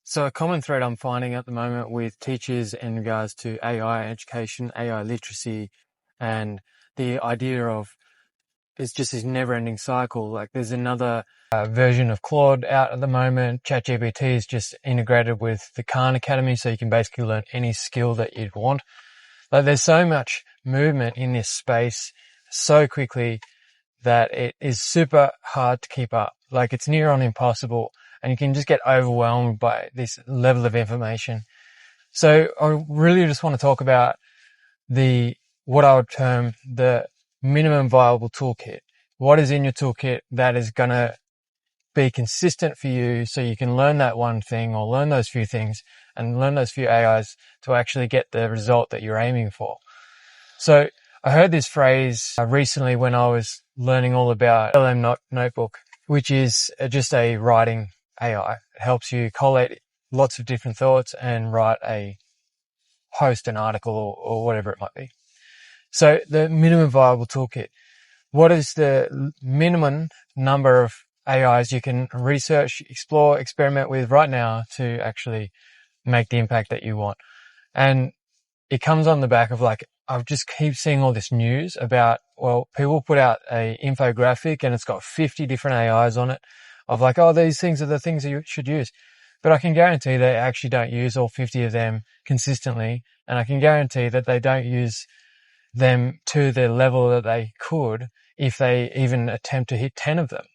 So a common thread I'm finding at the moment with teachers in regards to AI education, AI literacy, and the idea of it's just this never-ending cycle. Like there's another version of Claude out at the moment. ChatGPT is just integrated with the Khan Academy, so you can basically learn any skill that you'd want. Like there's so much movement in this space so quickly that it is super hard to keep up. Like it's near on impossible, and you can just get overwhelmed by this level of information. So I really just want to talk about what I would term the minimum viable toolkit. What is in your toolkit that is going to be consistent for you so you can learn that one thing or learn those few things and learn those few AIs to actually get the result that you're aiming for. So I heard this phrase recently when I was learning all about LM Notebook, which is just a writing AI. It helps you collate lots of different thoughts and post an article or whatever it might be. So the minimum viable toolkit, what is the minimum number of AIs you can research, explore, experiment with right now to actually make the impact that you want? And it comes on the back of I just keep seeing all this news about, people put out a infographic and it's got 50 different AIs on it of these things are the things that you should use. But I can guarantee they actually don't use all 50 of them consistently. And I can guarantee that they don't use them to the level that they could if they even attempt to hit 10 of them.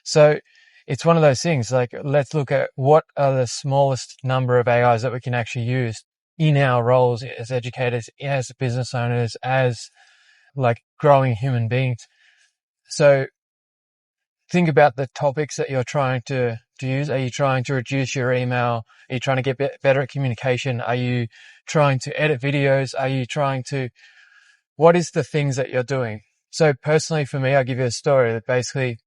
So it's one of those things, let's look at what are the smallest number of AIs that we can actually use in our roles as educators, as business owners, as growing human beings. So think about the topics that you're trying to use. Are you trying to reduce your email? Are you trying to get better at communication? Are you trying to edit videos? What is the things that you're doing? So personally for me, I'll give you a story that basically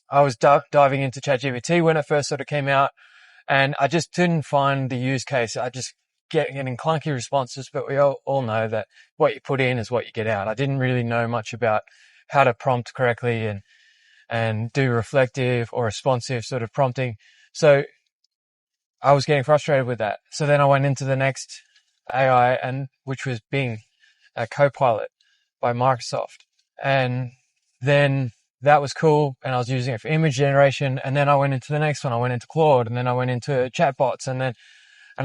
I was diving into ChatGPT when it first sort of came out, and I just didn't find the use case. I just getting clunky responses, but we all know that what you put in is what you get out. I didn't really know much about how to prompt correctly and do reflective or responsive sort of prompting. So I was getting frustrated with that. So then I went into the next AI, which was Bing, a Copilot by Microsoft. And then that was cool, and I was using it for image generation. And then I went into the next one. I went into Claude, and then I went into chatbots, and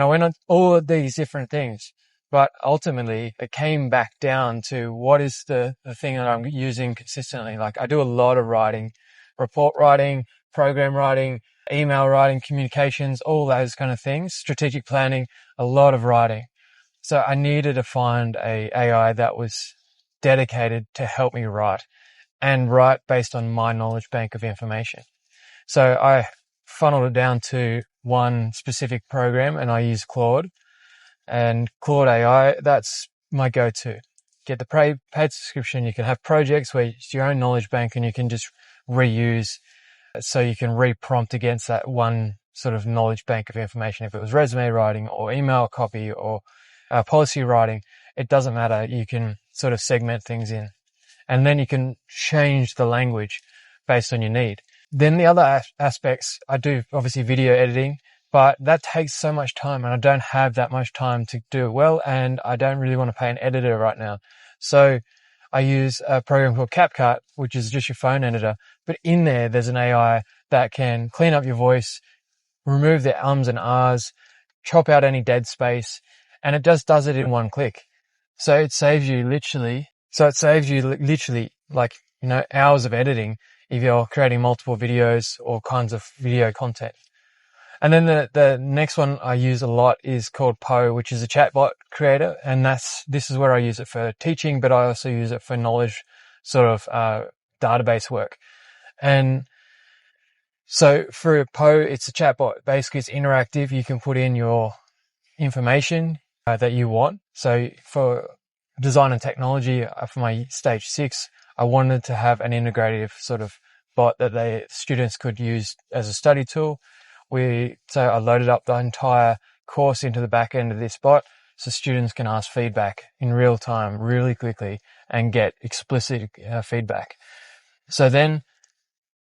I went on all of these different things. But ultimately, it came back down to what is the thing that I'm using consistently. I do a lot of writing, report writing, program writing, email writing, communications, all those kind of things, strategic planning, a lot of writing. So I needed to find a AI that was dedicated to help me write and write based on my knowledge bank of information. So I funneled it down to one specific program, and I use Claude. And Claude AI, that's my go-to. Get the paid subscription. You can have projects where it's your own knowledge bank and you can just reuse, so you can re-prompt against that one sort of knowledge bank of information. If it was resume writing or email copy or policy writing, it doesn't matter. You can sort of segment things in, and then you can change the language based on your need. Then the other aspects, I do obviously video editing, but that takes so much time, and I don't have that much time to do it well, and I don't really want to pay an editor right now. So I use a program called CapCut, which is just your phone editor, but in there's an AI that can clean up your voice, remove the ums and ahs, chop out any dead space, and it just does it in one click. So it saves you literally hours of editing if you're creating multiple videos or kinds of video content. And then the next one I use a lot is called Poe, which is a chatbot creator. And this is where I use it for teaching, but I also use it for knowledge sort of database work. And so for Poe, it's a chatbot. Basically, it's interactive. You can put in your information that you want. So for design and technology, for my stage 6, I wanted to have an integrative sort of bot that students could use as a study tool. So I loaded up the entire course into the back end of this bot so students can ask feedback in real time, really quickly, and get explicit feedback. So then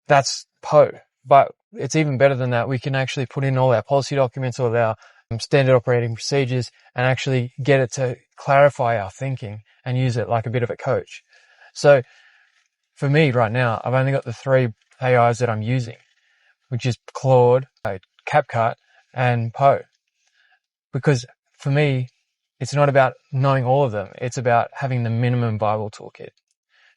that's Poe. But it's even better than that. We can actually put in all our policy documents, all our standard operating procedures, and actually get it to clarify our thinking and use it like a bit of a coach. So for me right now, I've only got the 3 AIs that I'm using, which is Claude, CapCut, and Poe. Because for me, it's not about knowing all of them. It's about having the minimum viable toolkit.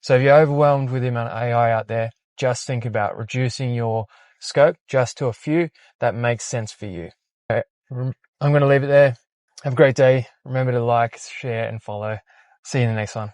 So if you're overwhelmed with the amount of AI out there, just think about reducing your scope just to a few that makes sense for you. Okay, I'm going to leave it there. Have a great day. Remember to like, share, and follow. See you in the next one.